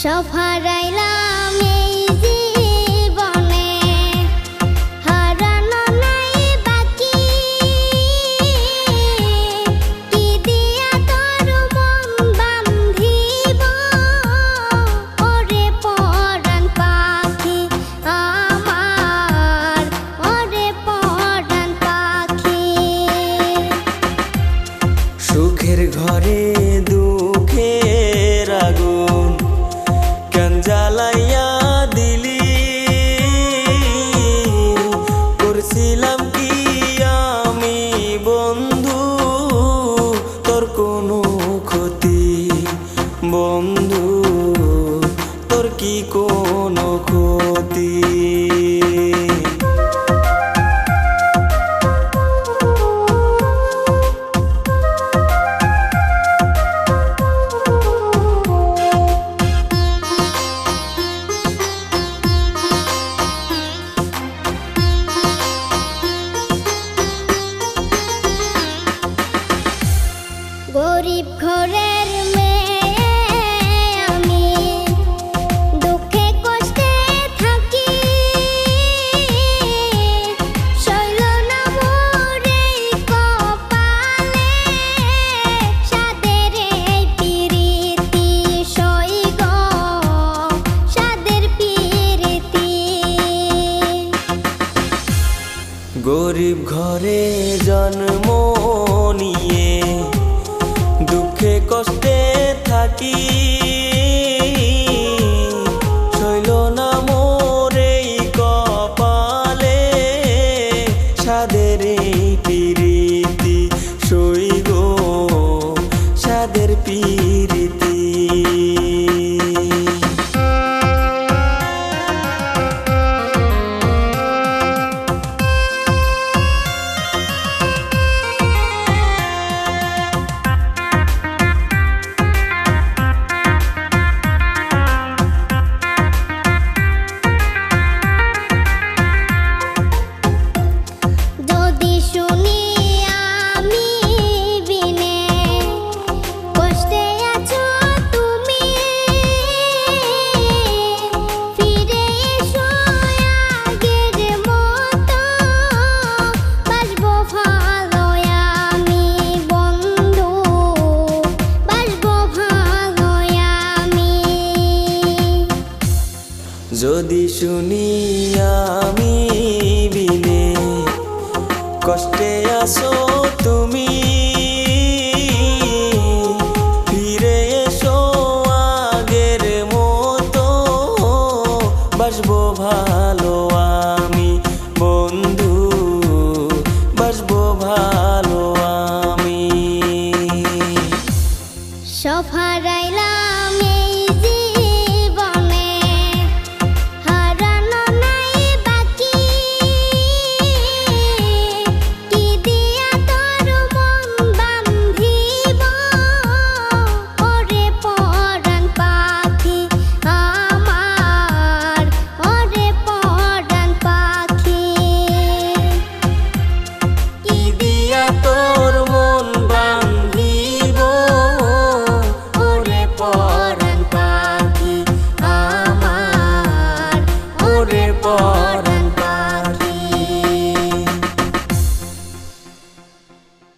সব হারাইলাম এই জীবনে, হারানো নাই বাকি। কি দিয়া তোর মন বান্ধিব, ওরে পরাণ পাখি আমার, ওরে পরাণ পাখি। সুখের ঘরে দুঃখের আগুন কেন জ্বালাইয়া দিলি, করছিলাম কি আমি বন্ধু তোর কোনো ক্ষতি, বন্ধু তোর কি কোনো ক্ষতি। গরিব ঘরের মেয়ে আমি, দুঃখে কষ্টে থাকি। শৈল না মোর এই কপালে, সাদের এই পিরিতি সই গো, সাদের পিরিতি। গরিব ঘরে জন্ম নিয়ে দুঃখে কষ্টে থাকি, শৈল না মোর এই কপালে, সাদের এই পিরিতি সই গো, সাদের পিরিতি। যদি শুনি আমি বিনে কষ্টে আছো তুমি, ফিরে এসো আগের মতো, বাসবো ভালো আমি বন্ধু, বাসবো ভালো আমি। যদি শুনি আমি বিনে কষ্টে আছো তুমি, ফিরে এসো আগের মতো, বাসবো ভালো আমি বন্ধু, বাসবো ভালো আমি। সব হারাইলাম এই জীবনে, হারানো নাই বাকি। কি দিয়া তোর মন বান্ধিব, ওরে পরাণ পাখি আমার, ওরে পরাণ পাখি। কি দিয়া তোর মন বান্ধিব, ওরে পরাণ পাখি আমার, ওরে পরাণ